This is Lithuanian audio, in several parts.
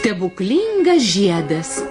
Stebuklingas žiedas.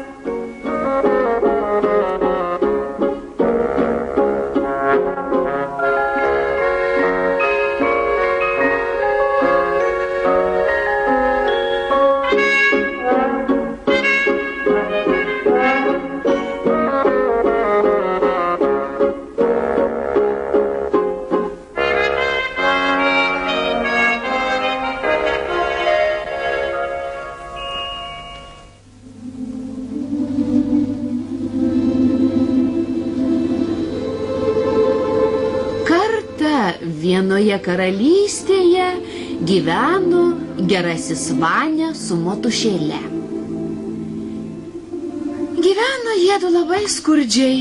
Vienoje karalystėje gyveno gerasis Vania su motušėle. Gyveno jiedu labai skurdžiai.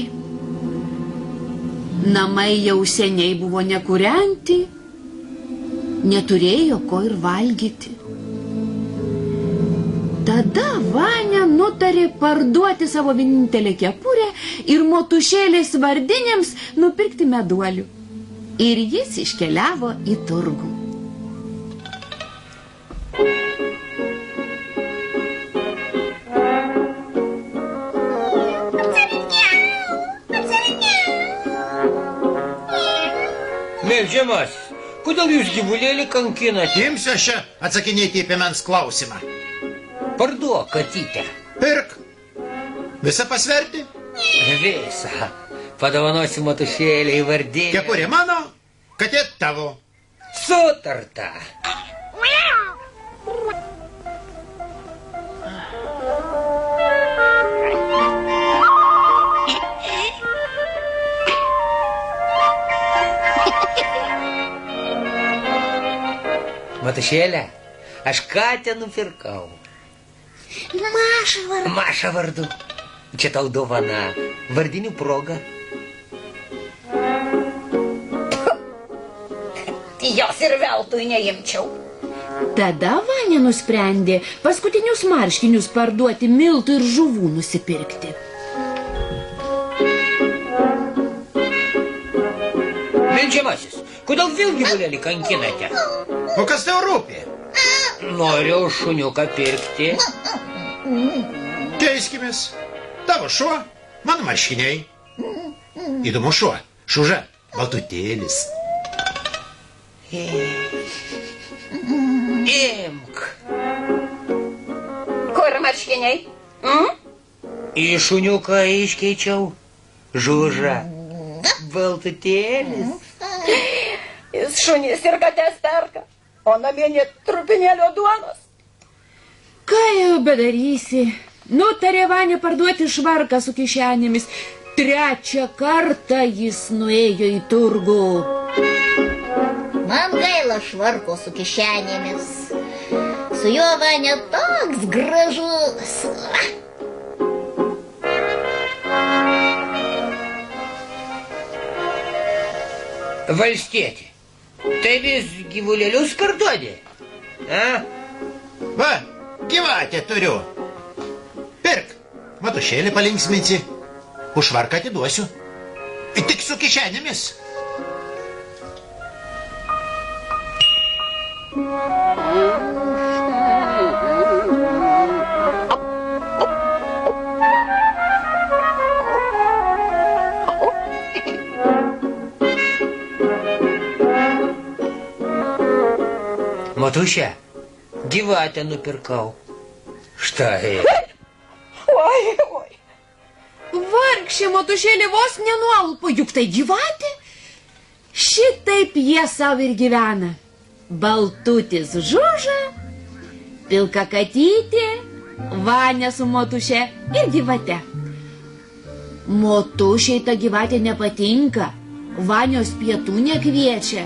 Namai jau seniai buvo nekūrenti, neturėjo ko ir valgyti. Tada Vania nutarė parduoti savo vienintelę kepurę ir motušėlės vardinėms nupirkti meduolių. Ir jis iškeliavo į turgų. Meldžiamas, kodėl jūs gyvulėlį kankinate? Imsiu aš čia atsakinėti į piemens klausimą. Parduok katytę. Pirk. Visą pasverti? Visą. Padovanosiu motušėlę į vardinę. Kepurė mano, katė tavo. Sutarta. Motušėlę, aš katę nupirkau. Maša vardu. Čia tau dovana, vardinių proga. Jos ir veltui neimčiau. Tada Vania nusprendė paskutinius marškinius parduoti, miltų ir žuvų nusipirkti. Meldžiamasis, kodėl vėl gyvulėlį kankinate? O kas tau rūpi? Noriu šuniuką pirkti. Keiskimės. Tavo šuo, mano marškiniai. Įdomu šuo, šuža, baltutėlis. Imk. Kur marškiniai? Į šuniuką iškeičiau. Žuža, baltutėlis. Jis šunys ir katės perka, o namie net trupinėlio duonos. Ką jau bedarysi? Nutarė Vania parduoti švarką su kišenėmis. Trečią kartą jis nuėjo į turgų. Man gaila švarko su kišenėmis. Su juo Vania toks gražus. Valstietį, tai vis gyvulėlius parduodi? Va, gyvatę turiu. Pirk, matušėlį palinksminsi. Už švarką atiduosiu. Tik su kišenėmis. Motušė, gyvatę nupirkau. Štai. Oi. Vargšė motušėlė vos nenualpo, juk tai gyvatė. Šitaip jie savo ir gyvena. Baltutis Žuža, pilka katytė, Vania su motušė ir gyvate. Motušiai ta gyvatė nepatinka, Vanios pietų nekviečia.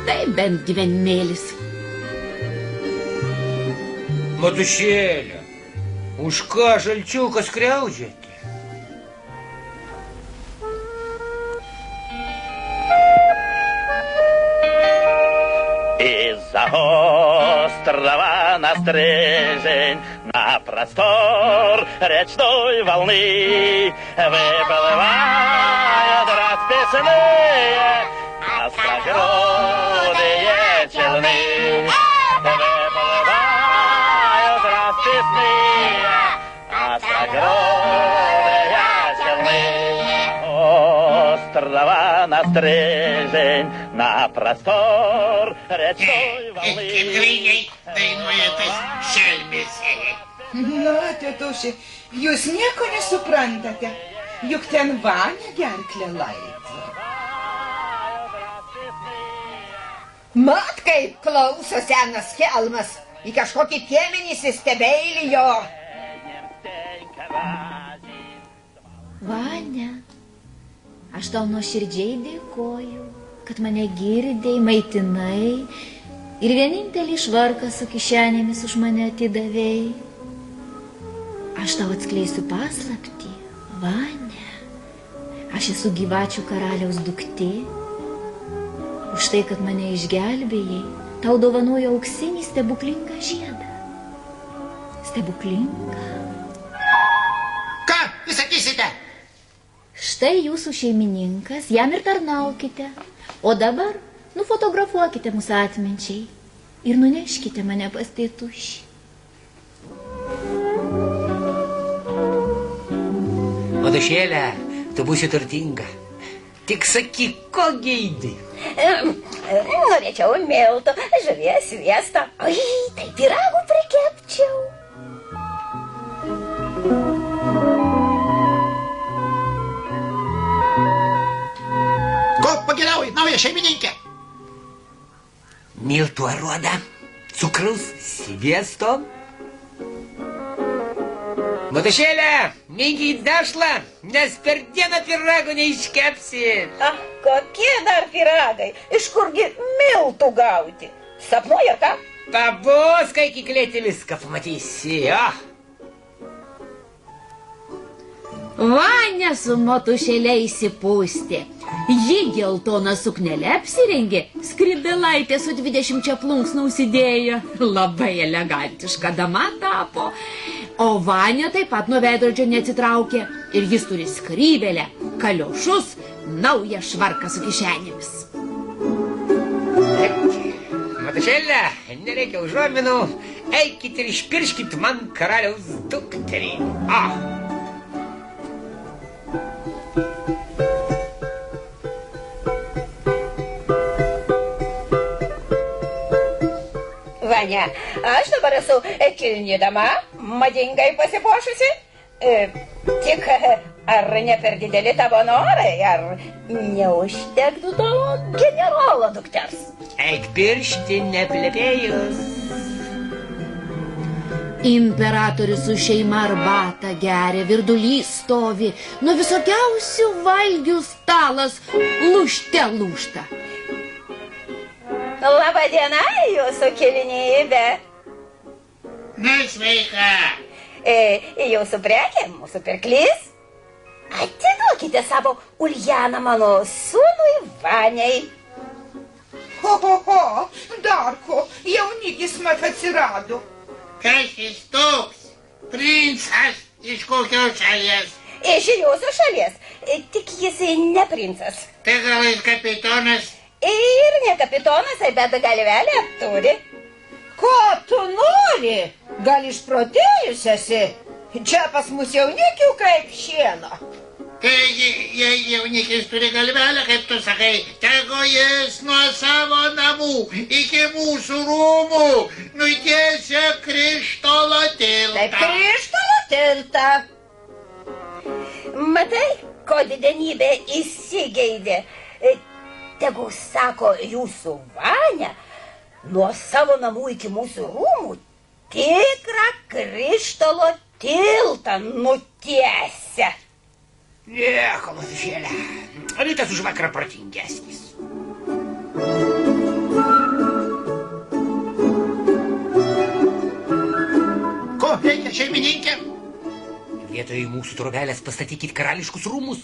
Tai bent gyvenimėlis. Motušėlė, už ką žalčiukas kriaudžiate? Из-за острова на стрежень, на простор речной волны выплывают расписные остроглазые челны. багровые челны. Острова на стрежень, на простор речной волны. Na, tėtuši, jūs nieko nesuprantate, juk ten Vania gerklę laiko. Mat, kaip klauso senas kelmas, į kažkokį piemenį įsistebeilijo. Vania, aš tau nuoširdžiai dėkoju, kad mane girdėjai, maitinai ir vienintelį švarką su kišenėmis už mane atidavėjai. Aš tau atskleisiu paslaptį, Vania. Aš esu gyvačių karaliaus duktė. Už tai, kad mane išgelbėjai, tau dovanoju auksinį stebuklingą žiedą. Stebuklingą. Ką įsakysite? Štai jūsų šeimininkas, jam ir tarnaukite. O dabar nufotografuokite mūsų atminčiai ir nuneškite mane pas tėtušį. Matušėlė, tu būsi turtinga. Tik sakyk, ko geidi. Norėčiau miltų, žuvies sviesto. Oi, tai pyragų prikepčiau. Ko pagiriauji, nauja šeimininkė? Miltų aruodą, cukraus, sviesto. Matušėlė, minkyt dešlą, nes per dieną pyragų neiškepsi. Kokie dar pyragai? Iš kurgi miltų gauti? Sapnuoja ką? Pabos, kai kiklėti viską pamatysi. Vania su Matušėle įsipūstė. Ji geltoną suknelę apsirengė, skribilaitė su 20 plunksnų užsidėjo. Labai elegantiška dama tapo. O Vania taip pat nuo veidrodžio neatsitraukė. Ir jis turi skrybelę, kaliošus, naują švarką su kišenėmis. Matušėlė, nereikia užuominų. Eikit ir išpirškit man karaliaus dukterį. Vania, aš dabar esu kilni dama, madingai pasipuošusi. Tik ar ne per dideli tavo norai, ar neužtektų tavo generolo dukters? Eik piršti, neplepėjus. Imperatorius su šeima arbatą geria, virdulys stovi, nuo visokiausių valgių stalas lūžte lūžta. Labą dieną, jūsų kilinybė. Sveika. Jūsų prekė, mūsų pirklys. Atiduokite savo Uljaną mano sūnui Vaniai. Ho, dar ko, jaunikis mat atsirado. Kas jis toks? Princas iš kokios šalies? Iš jūsų šalies, tik jis ne princas. Tai gal jis kapitonas? Ir ne kapitonas, bet galvelę turi. Ko tu nori? Gal išprotėjus esi? Čia pas mus jaunikių kaip šieno. Tai jei jaunikis turi galvelę, kaip tu sakai, tegu jis nuo savo namų iki mūsų rūmų nutiesia Krištolo tiltą. Taip, Krištolo tiltą. Matai, ko didenybė įsigeidė. Tegu sako jūsų Vania, nuo savo namų iki mūsų rūmų tikrą Krištolo tiltą nutiesia. Nieko, Matušėlė, rytas už vakarą protingesnis. Ko reikia, šeimininkė? Vietoj mūsų trobelės pastatykit karališkus rūmus.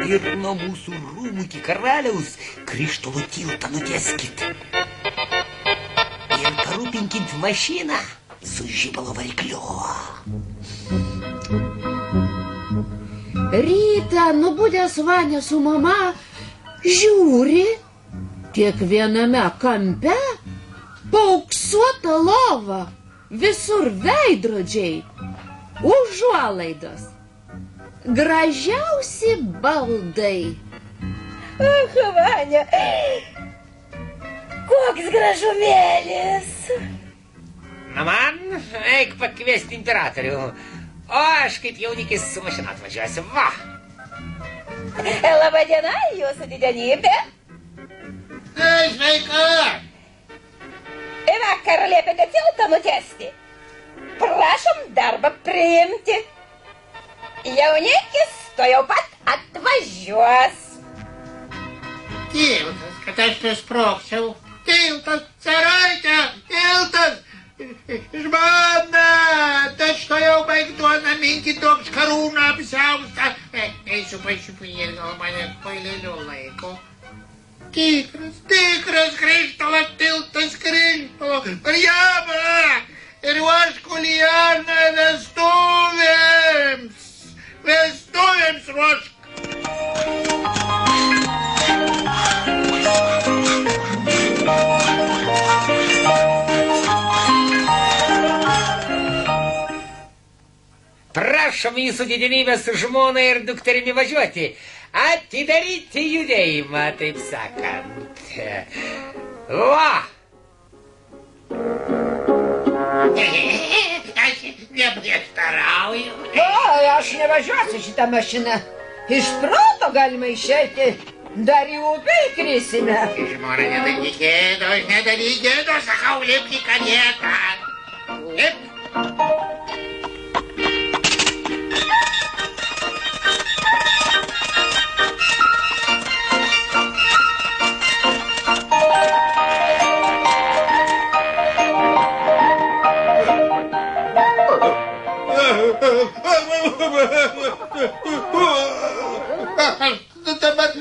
Ir nuo mūsų rūmų iki karaliaus Krištolo tiltą nutieskit. Ir parūpinkit mašiną su žibalo varikliu. Rytą nubudęs Vania su mama žiūri, kiekviename kampe paauksuota lova, Visur veidrodžiai, užuolaidos, gražiausi baldai. Ach, Vania, koks gražumėlis. Na man, eik pakviesti imperatorių. O aš kaip jaunikis su mašina atvažiuosiu, va. Labadiena, jūsų didenybė. Sveika. Vakar liepėte tiltą nutiesti. Prašom darbą priimti. Jaunikis to jau pat atvažiuos. Tiltas, kad aš prisprogčiau. Tiltas, caraitė, tiltas. Žmona, tai što jau baigduona minti toks karūną apsiaustą. Eisiu pačiupinėti, gal mane kvailėliu laiko. Tikras Krištolo tiltas, Krištolo. Mariama, ir ruošk Ulianą vestuvėms. Vestuvėms ruošk. Prašom jūsų didenybę su žmona ir dukterimi važiuoti. Atidaryti judėjimą, taip sakant. Va! Aš neprieštarauju. O, aš nevažiuosiu šitą mašiną. Iš proto galima išeiti. Dar į upę įkrisime. Žmona, nedaryk gėdos, sakau, lipk į karietą. Lipk. Dabar,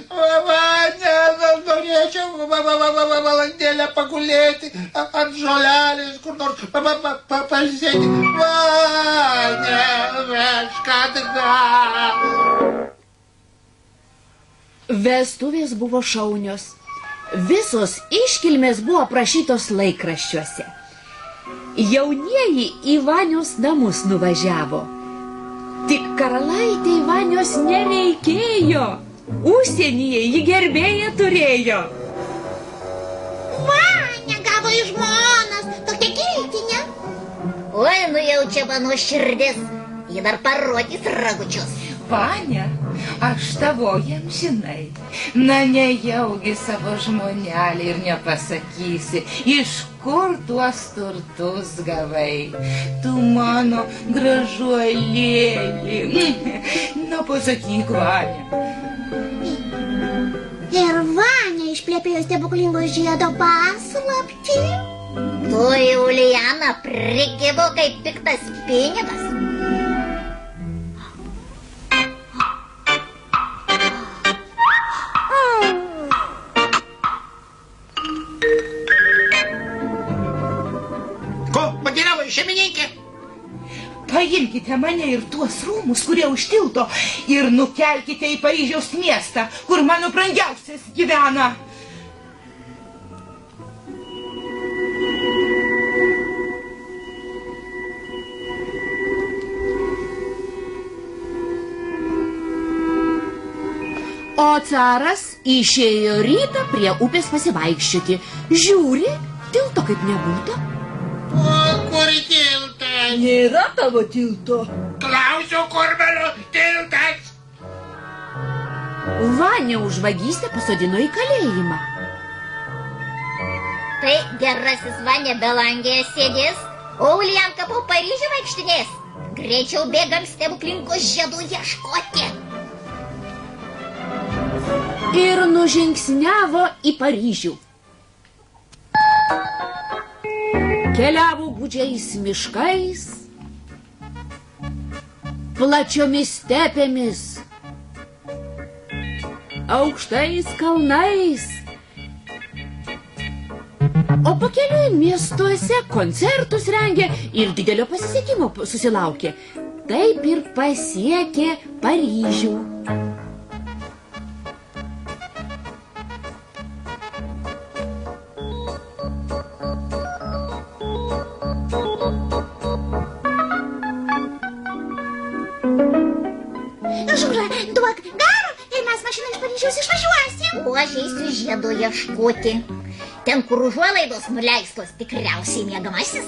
norėčiau valandėlę pagulėti ant žolelės, kur nors pailsėti. Vania, vežk atgal. Vestuvės buvo šaunios. Visos iškilmės buvo aprašytos laikraščiuose. Jaunieji į Vanios namus nuvažiavo. Tik karalaitei Vanios nereikėjo. Užsienyje ji gerbėją turėjo. Vania gavo iš žmonos tokia giltinė. Oi, nujaučia mano širdis. Ji dar parodys ragučius. Vania, aš tavojam žinai. Na, nejaugi savo žmonelį ir nepasakysi, iš kur tuos turtus gavai. Tu mano gražuolėlį. Na, pasakyk, Vania. Ir Vania išplėpėjo stebuklingo žiedo paslaptį. Tu į Ulianą prikibo kaip piktas pinigas. Šeimininkė. Paimkite mane ir tuos rūmus, kurie už tilto, ir nukelkite į Paryžiaus miestą, kur mano brangiausias gyvena. O caras išėjo rytą prie upės pasivaikščioti. Žiūri, tilto kaip nebūta. O kur tiltas? Nėra tavo tilto. Klausiu, kur mano tiltas? Vania už vagystę pasodino į kalėjimą. Tai gerasis Vania belangėje sėdės, o Ulianka po Paryžių vaikštinės. Greičiau bėgam stebuklingos žiedų ieškoti. Ir nužingsniavo į Paryžių. Keliavo gūdžiais miškais, plačiomis stepėmis, aukštais kalnais. O pakeliui miestuose koncertus rengė ir didelio pasisekimo susilaukė. Taip ir pasiekė Paryžių. Duok garo ir mes mašiną iš Paryžiaus išvažiuosim. O aš eisiu žiedo ieškoti. Ten, kur užuolaidos nuleistos, tikriausiai miegamasis.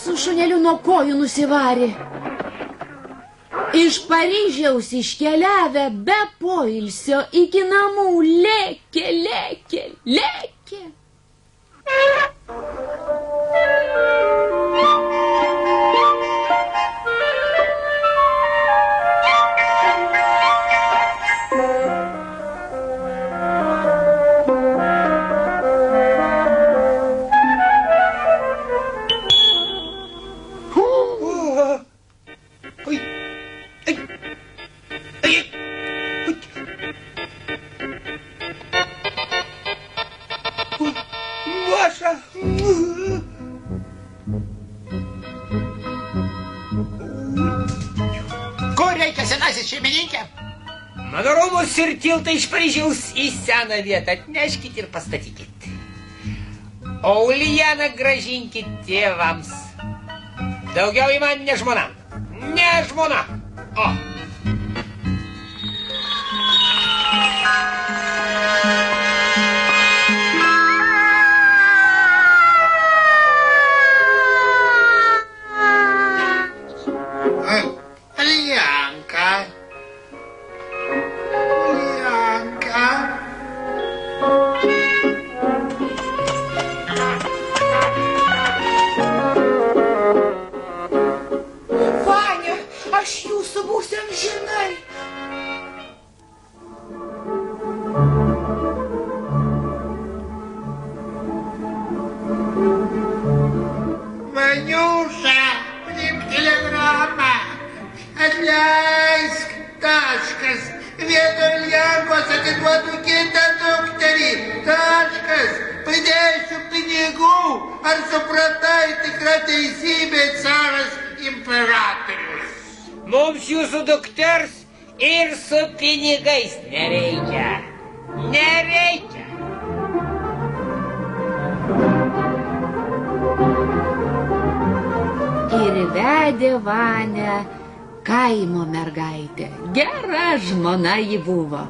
Su šuneliu nuo kojų nusivarė. Iš Paryžiaus iškeliavę be poilsio iki namų lėkė, lėkė, lėkė. Kur reikia senasis šeimininkė? Mano rūmus ir tiltą iš Paryžiaus į seną vietą atneškit ir pastatykit. O Ulijaną grąžinkit tėvams. Daugiau į man ne žmona. Ne žmona. O. Vaniuša, priimk telegramą. Atleisk, taškas. Vietoj Lenkos atiduodu kitą dukterį. Taškas. Pridėsiu pinigų. Ar supratai, tikra teisybė, caras imperatorius? Mums jūsų dukters ir su pinigais nereikia. Nereikia. Ir vedė Vanę kaimo mergaitė. Gera žmona ji buvo.